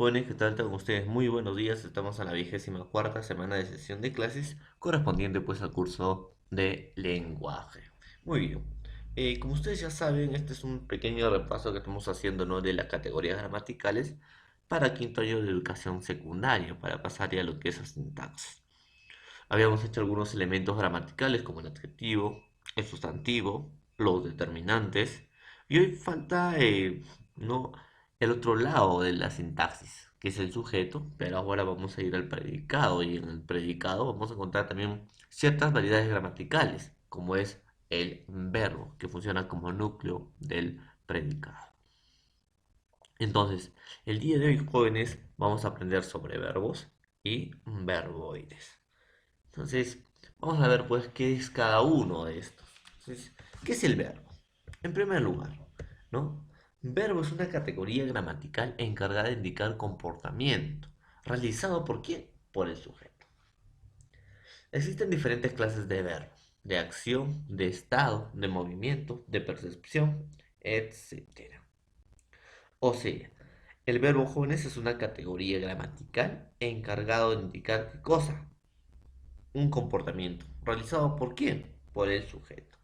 Jóvenes, ¿qué tal? Con ustedes muy buenos días. Estamos en la 24ª semana de sesión de clases correspondiente pues al curso de lenguaje. Muy bien. Como ustedes ya saben, este es un pequeño repaso que estamos haciendo, ¿no?, de las categorías gramaticales para quinto año de educación secundaria, para pasar ya a lo que es la sintaxis. Habíamos hecho algunos elementos gramaticales como el adjetivo, el sustantivo, los determinantes, y hoy falta no, el otro lado de la sintaxis, que es el sujeto, pero ahora vamos a ir al predicado, y en el predicado vamos a encontrar también ciertas variedades gramaticales, como es el verbo, que funciona como núcleo del predicado. Entonces, el día de hoy, jóvenes, vamos a aprender sobre verbos y verboides. Entonces, vamos a ver pues qué es cada uno de estos. Entonces, ¿qué es el verbo? En primer lugar, ¿no? Verbo es una categoría gramatical encargada de indicar comportamiento, realizado por quién? Por el sujeto. Existen diferentes clases de verbo, de acción, de estado, de movimiento, de percepción, etcétera. O sea, el verbo jóvenes es una categoría gramatical encargado de indicar qué cosa, un comportamiento. ¿Realizado por quién? Por el sujeto.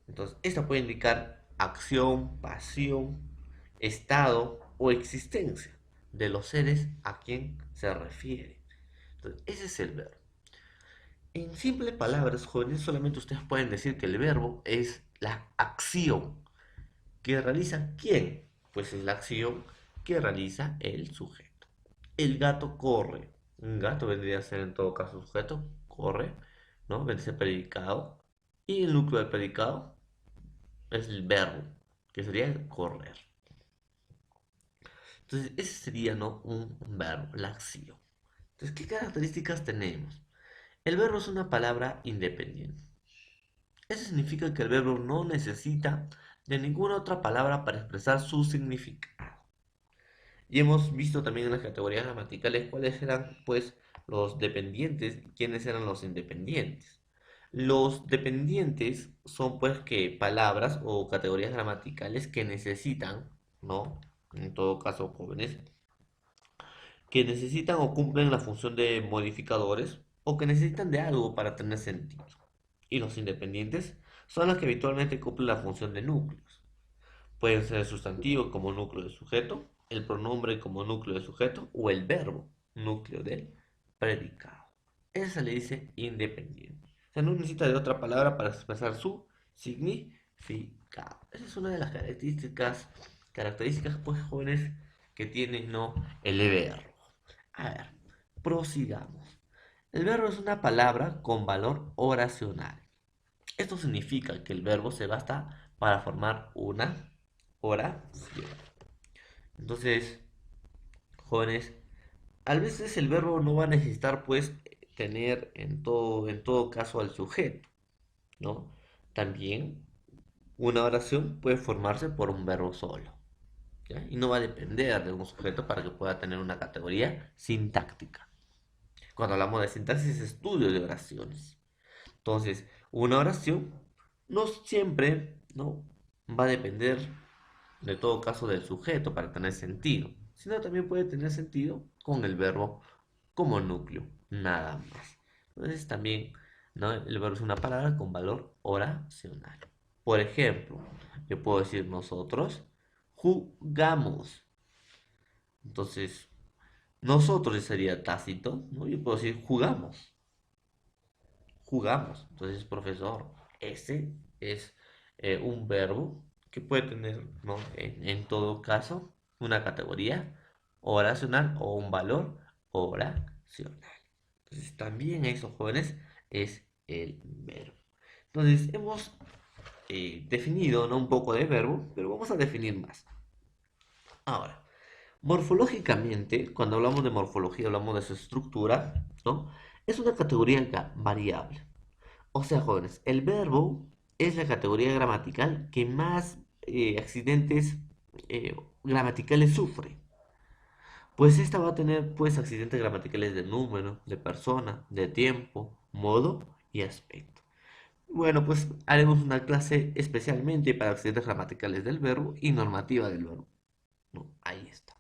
Entonces, esta puede indicar acción, pasión, estado o existencia de los seres a quien se refiere. Entonces, ese es el verbo. En simples palabras, jóvenes, solamente ustedes pueden decir que el verbo es la acción que realiza quién. Pues es la acción que realiza el sujeto. El gato corre. Un gato vendría a ser en todo caso sujeto, corre, ¿no? Vendría a ser predicado. Y el núcleo del predicado es el verbo, que sería el correr. Entonces, ese sería, ¿no?, un verbo, la acción. Entonces, ¿qué características tenemos? El verbo es una palabra independiente. Eso significa que el verbo no necesita de ninguna otra palabra para expresar su significado. Y hemos visto también en las categorías gramaticales cuáles eran, pues, los dependientes y quiénes eran los independientes. Los dependientes son, pues, que palabras o categorías gramaticales que necesitan, ¿no? En todo caso, jóvenes, que necesitan o cumplen la función de modificadores o que necesitan de algo para tener sentido. Y los independientes son los que habitualmente cumplen la función de núcleos. Pueden ser el sustantivo como núcleo de sujeto, el pronombre como núcleo de sujeto o el verbo, núcleo del predicado. Esa se le dice independiente. O sea, no necesita de otra palabra para expresar su significado. Esa es una de las características pues, jóvenes, que tiene, ¿no?, el verbo. A ver, prosigamos. El verbo es una palabra con valor oracional. Esto significa que el verbo se basta para formar una oración. Entonces, jóvenes, a veces el verbo no va a necesitar pues tener en todo caso al sujeto, ¿no? También una oración puede formarse por un verbo solo, ¿ya? Y no va a depender de un sujeto para que pueda tener una categoría sintáctica. Cuando hablamos de sintaxis es estudio de oraciones. Entonces, una oración no siempre, ¿no?, va a depender de todo caso del sujeto para tener sentido, sino también puede tener sentido con el verbo como núcleo, nada más. Entonces también, ¿no?, el verbo es una palabra con valor oracional. Por ejemplo, yo puedo decir nosotros jugamos. Entonces, nosotros sería tácito, ¿no? Yo puedo decir jugamos, jugamos. Entonces, profesor, ese es un verbo que puede tener, ¿no?, en todo caso una categoría oracional o un valor oracional. Entonces, también eso, jóvenes, es el verbo. Entonces, hemos definido, ¿no?, un poco de verbo, pero vamos a definir más. Ahora, morfológicamente, cuando hablamos de morfología, hablamos de su estructura, ¿no? Es una categoría variable. O sea, jóvenes, el verbo es la categoría gramatical que más accidentes gramaticales sufre. Pues esta va a tener pues accidentes gramaticales de número, de persona, de tiempo, modo y aspecto. Bueno, pues haremos una clase especialmente para accidentes gramaticales del verbo y normativa del verbo. No, ahí está.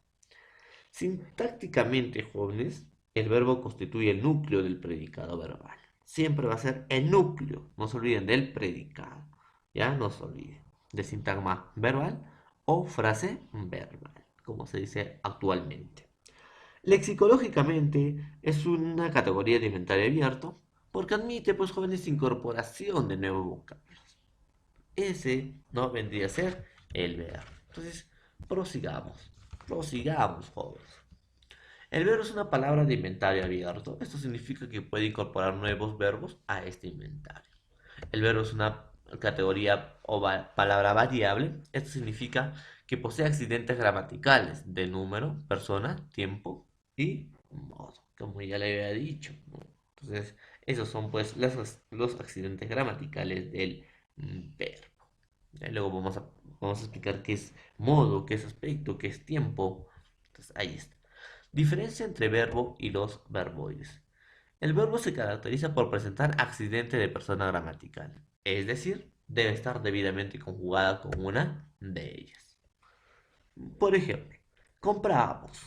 Sintácticamente, jóvenes, el verbo constituye el núcleo del predicado verbal. Siempre va a ser el núcleo. No se olviden del predicado. Ya no se olviden de sintagma verbal o frase verbal, como se dice actualmente. Lexicológicamente es una categoría de inventario abierto porque admite, pues, jóvenes, incorporación de nuevos vocablos. Ese no vendría a ser el verbo. Entonces, prosigamos. Prosigamos, jóvenes. El verbo es una palabra de inventario abierto. Esto significa que puede incorporar nuevos verbos a este inventario. El verbo es una categoría o palabra variable. Esto significa que posee accidentes gramaticales de número, persona, tiempo y modo, como ya le había dicho, ¿no? Entonces, esos son, pues, los accidentes gramaticales del verbo. Y luego vamos a explicar qué es modo, qué es aspecto, qué es tiempo. Entonces, ahí está. Diferencia entre verbo y los verboides. El verbo se caracteriza por presentar accidente de persona gramatical, es decir, debe estar debidamente conjugada con una de ellas. Por ejemplo, compramos.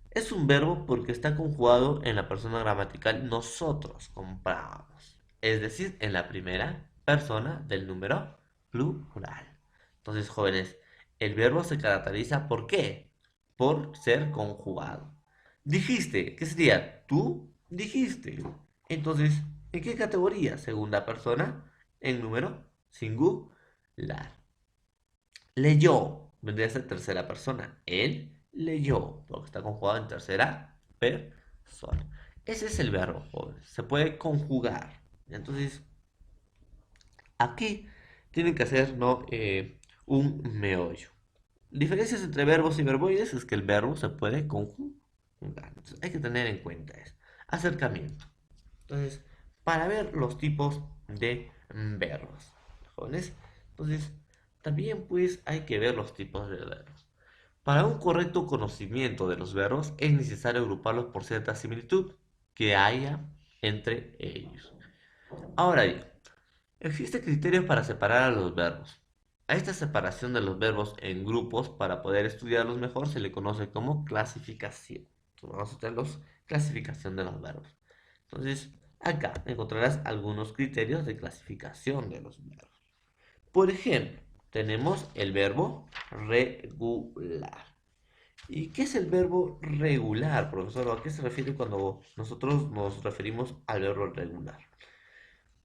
Es un verbo porque está conjugado en la persona gramatical nosotros compramos, es decir, en la primera persona del número plural. Entonces, jóvenes, el verbo se caracteriza ¿por qué? Por ser conjugado. Dijiste, ¿qué sería? Tú dijiste. Entonces, ¿en qué categoría? Segunda persona en número singular. Leyó, vendría a ser tercera persona. Él leyó, porque está conjugado en tercera persona. Ese es el verbo, jóvenes. Se puede conjugar. Entonces, aquí tienen que hacer, ¿no? Un meollo. Diferencias entre verbos y verboides es que el verbo se puede conjugar. Entonces, hay que tener en cuenta eso. Acercamiento. Entonces, para ver los tipos de verbos, jóvenes. Entonces, también, pues, hay que ver los tipos de verbos. Para un correcto conocimiento de los verbos es necesario agruparlos por cierta similitud que haya entre ellos. Ahora bien, existen criterios para separar a los verbos. A esta separación de los verbos en grupos para poder estudiarlos mejor se le conoce como clasificación. Entonces, vamos a tenerlos clasificación de los verbos. Entonces, acá encontrarás algunos criterios de clasificación de los verbos. Por ejemplo, tenemos el verbo regular. ¿Y qué es el verbo regular, profesor? ¿A qué se refiere cuando nosotros nos referimos al verbo regular?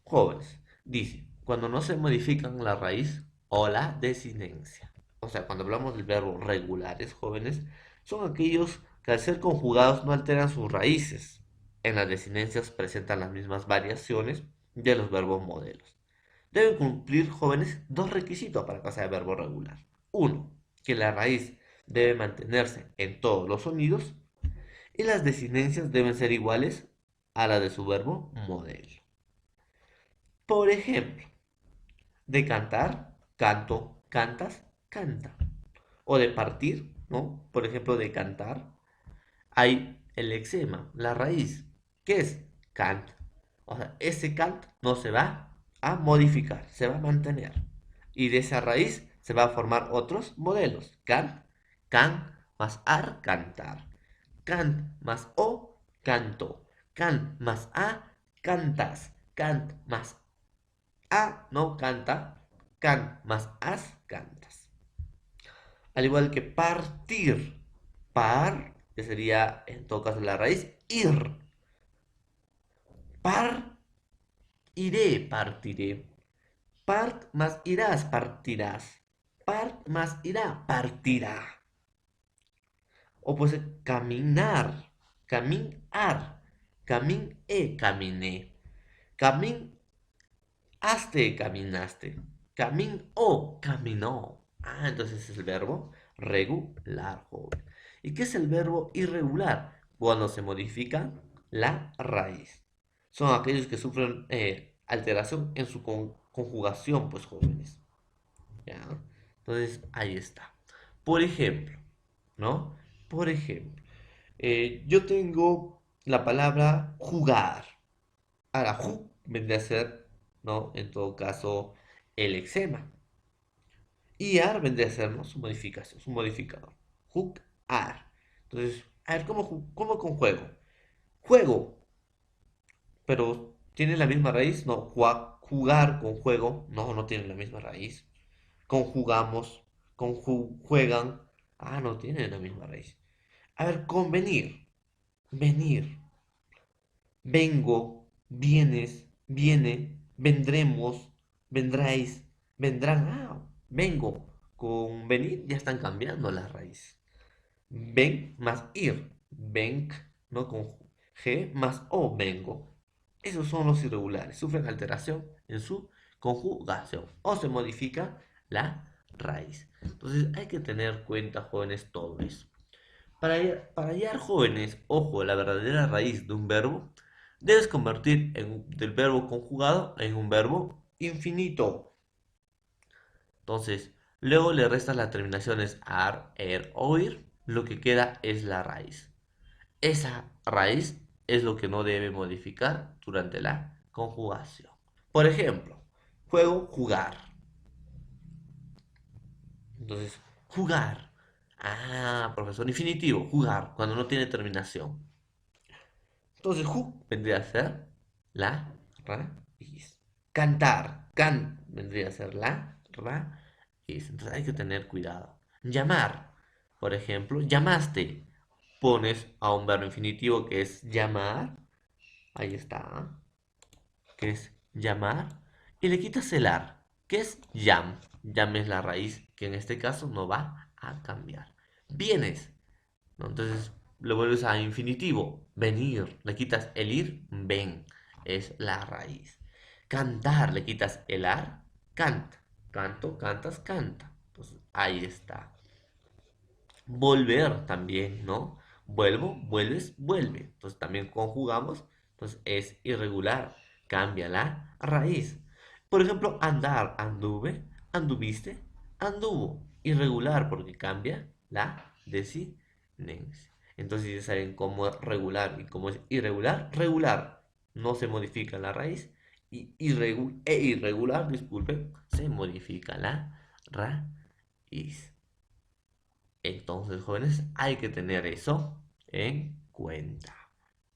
Jóvenes, dice, cuando no se modifican la raíz o la desinencia. O sea, cuando hablamos del verbo regulares, jóvenes, son aquellos que al ser conjugados no alteran sus raíces. En las desinencias presentan las mismas variaciones de los verbos modelos. Deben cumplir, jóvenes, dos requisitos para que sea verbo regular. Uno, que la raíz debe mantenerse en todos los sonidos y las desinencias deben ser iguales a la de su verbo modelo. Por ejemplo, de cantar, canto, cantas, canta. O de partir, ¿no? Por ejemplo, de cantar, hay el lexema, la raíz. ¿Qué es? Cant. O sea, ese cant no se va a modificar, se va a mantener. Y de esa raíz se va a formar otros modelos. Cant, can, más ar, cantar. Cant más o, canto. Cant más a, cantas. Cant más a, no canta. Can más as, cantas. Al igual que partir. Par, que sería en todo caso la raíz, ir. Par, iré, partiré. Part más irás, partirás. Part más irá, partirá. O pues caminar, caminar, caminé. Caminaste, caminaste. Caminó, caminó. Ah, entonces es el verbo regular, joven. ¿Y qué es el verbo irregular? Cuando se modifica la raíz. Son aquellos que sufren alteración en su conjugación, pues, jóvenes. ¿Ya? Entonces, ahí está. Por ejemplo, ¿no? Por ejemplo, yo tengo la palabra jugar. Ahora, vendría a ser, ¿no? En todo caso, el eczema. Y ar vendría a ser, ¿no? Su modificación, su modificador. Jugar. Entonces, a ver, ¿cómo con juego? Juego, pero ¿tiene la misma raíz? No, jugar con juego, no, no tiene la misma raíz. Conjugamos, juegan, no tiene la misma raíz. A ver, convenir, venir, vengo, vienes, viene, vendremos, vendráis, vendrán, vengo. Con venir ya están cambiando las raíces. Ven más ir, ven, ¿no? Con G más O, vengo. Esos son los irregulares, sufren alteración en su conjugación o se modifica la raíz. Entonces hay que tener cuenta, jóvenes, todo eso. Para hallar, jóvenes, ojo, la verdadera raíz de un verbo, debes convertir del verbo conjugado en un verbo infinito. Entonces, luego le restas las terminaciones ar, er o ir, lo que queda es la raíz. Esa raíz es lo que no debe modificar durante la conjugación. Por ejemplo, juego, jugar. Entonces, jugar. Profesor, infinitivo, jugar, cuando no tiene terminación. Entonces, vendría a ser la raíz. Cantar, vendría a ser la raíz. Entonces hay que tener cuidado. Llamar, por ejemplo, llamaste. Pones a un verbo infinitivo que es llamar. Ahí está. Que es llamar. Y le quitas el ar, que es llam. Llam es la raíz, que en este caso no va a cambiar. Vienes, ¿no? Entonces lo vuelves a infinitivo. Venir. Le quitas el ir. Ven. Es la raíz. Cantar. Le quitas el ar. Canta. Canto, cantas, canta. Entonces ahí está. Volver también, ¿no? Vuelvo, vuelves, vuelve. Entonces también conjugamos. Entonces es irregular. Cambia la raíz. Por ejemplo, andar, anduve, anduviste, anduvo. Irregular porque cambia la desinencia. Entonces ya saben cómo es regular y cómo es irregular. Regular no se modifica la raíz. Y irregular, disculpen, se modifica la raíz. Entonces, jóvenes, hay que tener eso en cuenta.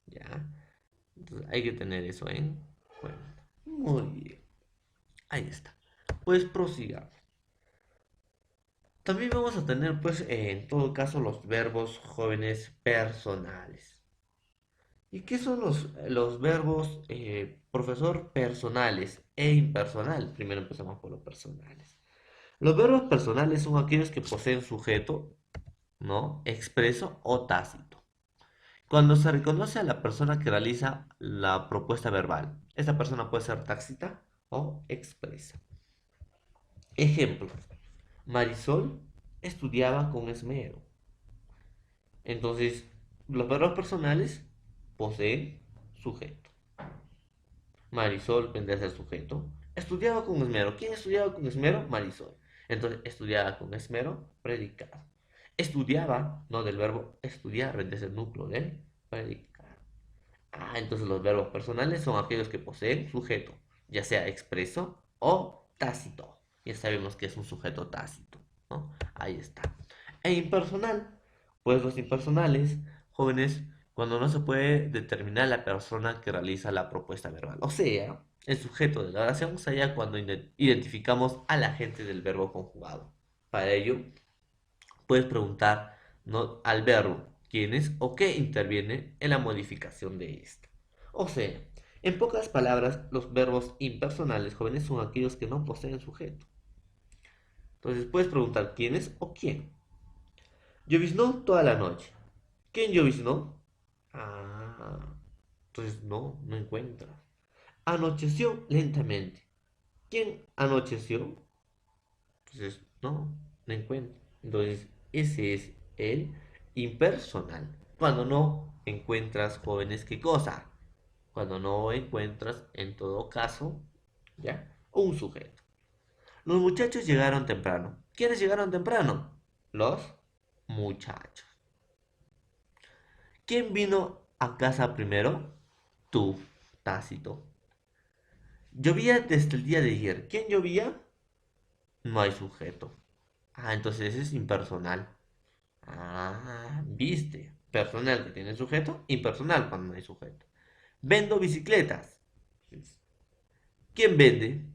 ¿Ya? Entonces, hay que tener eso en cuenta. Muy bien. Ahí está. Pues prosigamos. También vamos a tener, pues, en todo caso, los verbos jóvenes personales. ¿Y qué son los verbos, profesor, personales e impersonal? Primero empezamos por los personales. Los verbos personales son aquellos que poseen sujeto, ¿no? Expreso o tácito. Cuando se reconoce a la persona que realiza la propuesta verbal, esta persona puede ser tácita o expresa. Ejemplo, Marisol estudiaba con esmero. Entonces, los verbos personales poseen sujeto. Marisol vendría a ser sujeto. Estudiaba con esmero. ¿Quién estudiaba con esmero? Marisol. Entonces, estudiaba con esmero, predicado. Estudiaba, no del verbo estudiar, vendría a ser núcleo del predicado. Entonces los verbos personales son aquellos que poseen sujeto, ya sea expreso o tácito. Ya sabemos que es un sujeto tácito, ¿no? Ahí está. E impersonal, pues los impersonales, jóvenes, cuando no se puede determinar la persona que realiza la propuesta verbal. O sea, el sujeto de la oración sería cuando identificamos al agente del verbo conjugado. Para ello, puedes preguntar, ¿no?, al verbo quién es o qué interviene en la modificación de éste. O sea, en pocas palabras, los verbos impersonales, jóvenes, son aquellos que no poseen sujeto. Entonces puedes preguntar quién es o quién. Lloviznó toda la noche. ¿Quién lloviznó? Ah, entonces no encuentras. Anocheció lentamente. ¿Quién anocheció? Entonces no encuentro. Entonces ese es el impersonal. Cuando no encuentras, jóvenes, ¿qué cosa? Cuando no encuentras, en todo caso, ¿ya? Un sujeto. Los muchachos llegaron temprano. ¿Quiénes llegaron temprano? Los muchachos. ¿Quién vino a casa primero? Tú, Tácito. Llovía desde el día de ayer. ¿Quién llovía? No hay sujeto. Entonces ese es impersonal. Viste. Personal que tiene sujeto, impersonal cuando no hay sujeto. Vendo bicicletas. ¿Quién vende?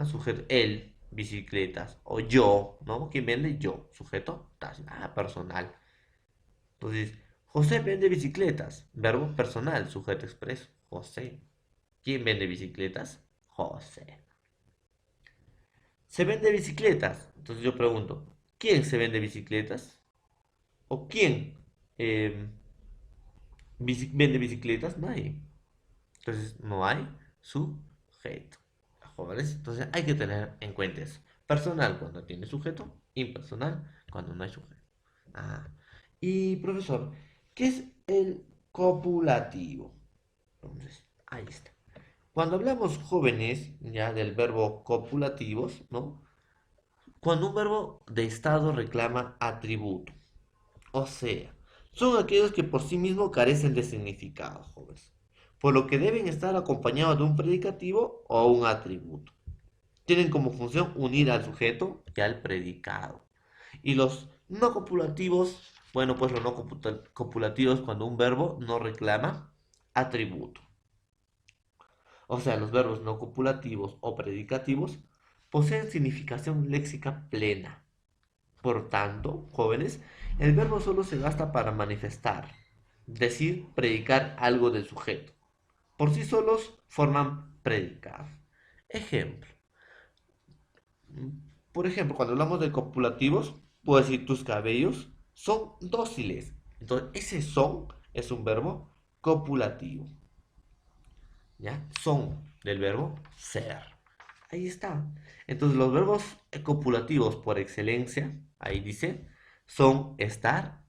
Sujeto, él, bicicletas. O yo, ¿no? ¿Quién vende? Yo. Sujeto, personal. Entonces, José vende bicicletas. Verbo personal, sujeto expreso. José. ¿Quién vende bicicletas? José. Se vende bicicletas. Entonces yo pregunto, ¿quién se vende bicicletas? ¿O quién eh, vende bicicletas? Nadie. Entonces no hay sujeto. Jóvenes, entonces hay que tener en cuenta eso. Personal cuando tiene sujeto, impersonal cuando no hay sujeto. Ah. Y profesor, ¿qué es el copulativo? Entonces, ahí está. Cuando hablamos jóvenes, ya del verbo copulativos, ¿no? Cuando un verbo de estado reclama atributo. O sea, son aquellos que por sí mismos carecen de significado, jóvenes. Por lo que deben estar acompañados de un predicativo o un atributo. Tienen como función unir al sujeto y al predicado. Y los no copulativos, bueno, pues los no copulativos cuando un verbo no reclama atributo. O sea, los verbos no copulativos o predicativos poseen significación léxica plena. Por tanto, jóvenes, el verbo solo se gasta para manifestar, decir, predicar algo del sujeto. Por sí solos forman predicado. Ejemplo. Por ejemplo, cuando hablamos de copulativos, puedo decir tus cabellos son dóciles. Entonces, ese son es un verbo copulativo. ¿Ya? Son del verbo ser. Ahí está. Entonces, los verbos copulativos por excelencia, ahí dice, son estar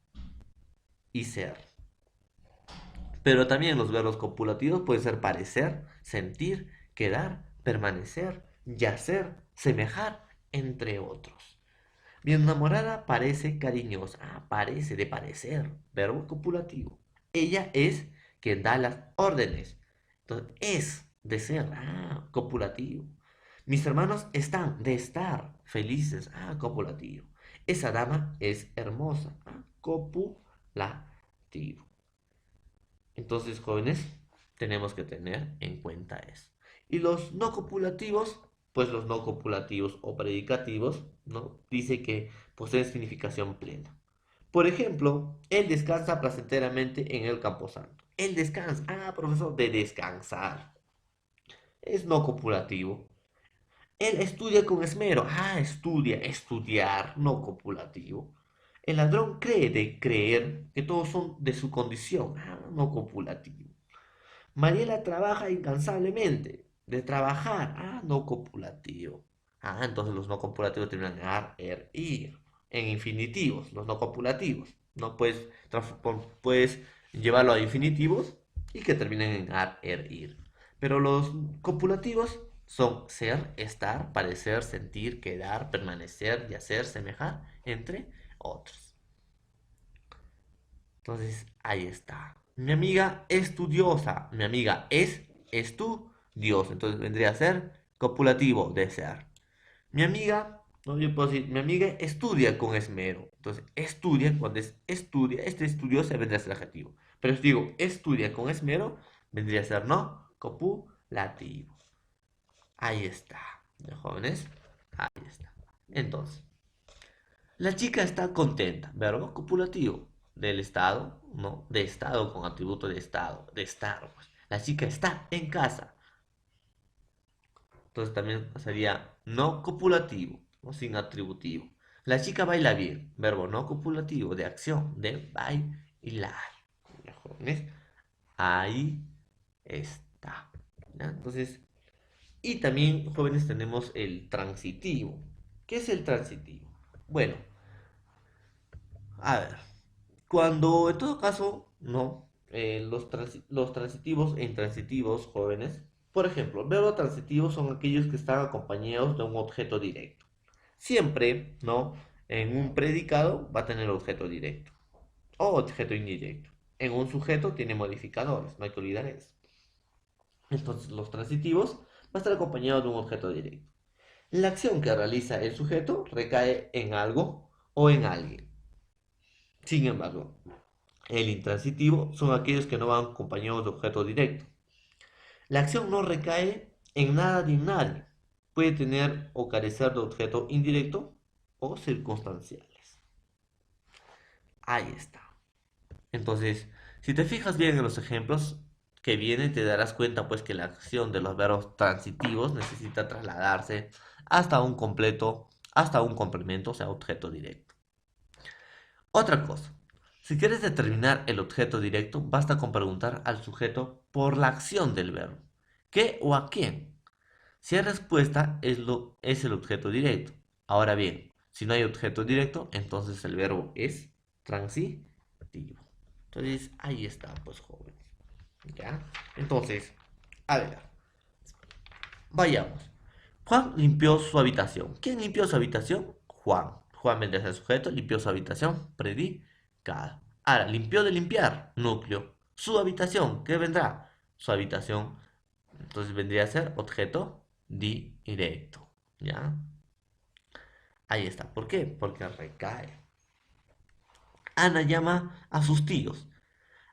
y ser. Pero también los verbos copulativos pueden ser parecer, sentir, quedar, permanecer, yacer, semejar, entre otros. Mi enamorada parece cariñosa. Parece de parecer, verbo copulativo. Ella es quien da las órdenes. Entonces, es de ser, copulativo. Mis hermanos están de estar felices, copulativo. Esa dama es hermosa, copulativo. Entonces, jóvenes, tenemos que tener en cuenta eso. Y los no copulativos, pues los no copulativos o predicativos, ¿no? Dice que poseen significación plena. Por ejemplo, él descansa placenteramente en el camposanto. Él descansa, profesor, de descansar. Es no copulativo. Él estudia con esmero. Estudia, estudiar, no copulativo. El ladrón cree de creer que todos son de su condición. No copulativo. Mariela trabaja incansablemente. De trabajar. No copulativo. Entonces los no copulativos terminan en ar, er, ir. En infinitivos, los no copulativos. No puedes llevarlo a infinitivos y que terminen en ar, er, ir. Pero los copulativos son ser, estar, parecer, sentir, quedar, permanecer, yacer, semejar, entre otros. Entonces, ahí está. Mi amiga es estudiosa. Mi amiga es estudiosa. Entonces vendría a ser copulativo de ser. Mi amiga, no, yo puedo decir, mi amiga estudia con esmero. Entonces, estudia, cuando es estudia, este estudioso vendría a ser adjetivo. Pero si digo estudia con esmero, vendría a ser no copulativo. Ahí está, ¿ya, jóvenes? Ahí está. Entonces, la chica está contenta. Verbo copulativo del estado, ¿no? De estado con atributo de estado, de estar, pues. La chica está en casa. Entonces también sería no copulativo, ¿no? Sin atributivo. La chica baila bien. Verbo no copulativo de acción, de bailar. ¿Ya, jóvenes? Ahí está. ¿Ya? Entonces, y también, jóvenes, tenemos el transitivo. ¿Qué es el transitivo? Bueno, a ver, cuando en todo caso, no, los transitivos e intransitivos, jóvenes, por ejemplo, verbos transitivos son aquellos que están acompañados de un objeto directo. Siempre, ¿no? En un predicado va a tener objeto directo o objeto indirecto. En un sujeto tiene modificadores, no hay que olvidar eso. Entonces, los transitivos va a estar acompañados de un objeto directo. La acción que realiza el sujeto recae en algo o en alguien. Sin embargo, el intransitivo son aquellos que no van acompañados de objeto directo. La acción no recae en nada ni en nadie. Puede tener o carecer de objeto indirecto o circunstanciales. Ahí está. Entonces, si te fijas bien en los ejemplos que vienen, te darás cuenta pues que la acción de los verbos transitivos necesita trasladarse hasta un completo, hasta un complemento, o sea, objeto directo. Otra cosa, si quieres determinar el objeto directo, basta con preguntar al sujeto por la acción del verbo. ¿Qué o a quién? Si hay respuesta, es el objeto directo. Ahora bien, si no hay objeto directo, entonces el verbo es transitivo. Entonces, ahí está, pues, jóvenes. ¿Ya? Entonces, a ver, vayamos. Juan limpió su habitación. ¿Quién limpió su habitación? Juan. Juan vendría a ser sujeto, limpió su habitación, predicado. Ahora, limpió de limpiar, núcleo. Su habitación, ¿qué vendrá? Su habitación. Entonces vendría a ser objeto directo. ¿Ya? Ahí está. ¿Por qué? Porque recae. Ana llama a sus tíos.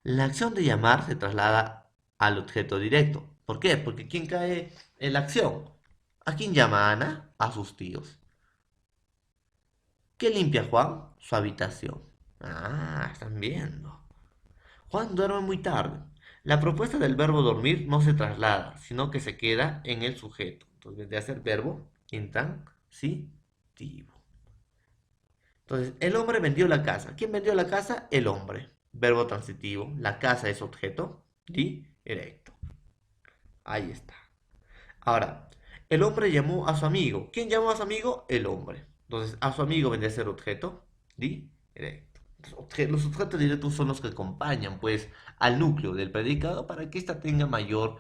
La acción de llamar se traslada al objeto directo. ¿Por qué? Porque ¿quién cae en la acción? ¿A quién llama Ana? A sus tíos. ¿Qué limpia Juan? Su habitación. Ah, están viendo. Juan duerme muy tarde. La propuesta del verbo dormir no se traslada, sino que se queda en el sujeto. Entonces, vendría a ser verbo intransitivo. Entonces, el hombre vendió la casa. ¿Quién vendió la casa? El hombre. Verbo transitivo. La casa es objeto directo. Ahí está. Ahora, el hombre llamó a su amigo. ¿Quién llamó a su amigo? El hombre. Entonces, a su amigo vendría a ser objeto directo. Los objetos directos son los que acompañan, pues, al núcleo del predicado para que ésta tenga mayor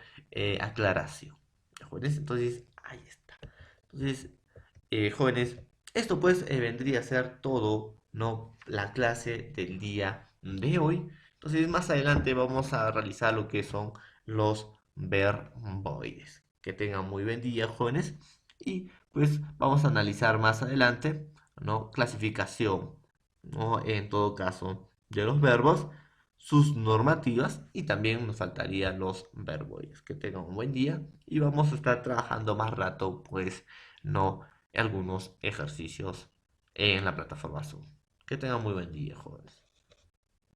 aclaración. Jóvenes, entonces, ahí está. Entonces, jóvenes, esto pues vendría a ser todo, ¿no? La clase del día de hoy. Entonces, más adelante vamos a realizar lo que son los verboides. Que tengan muy buen día, jóvenes. Y pues vamos a analizar más adelante, ¿no? Clasificación, ¿no? En todo caso, de los verbos, sus normativas y también nos faltarían los verboides. Que tengan un buen día y vamos a estar trabajando más rato, pues, ¿no? Algunos ejercicios en la plataforma Zoom. Que tengan muy buen día, jóvenes.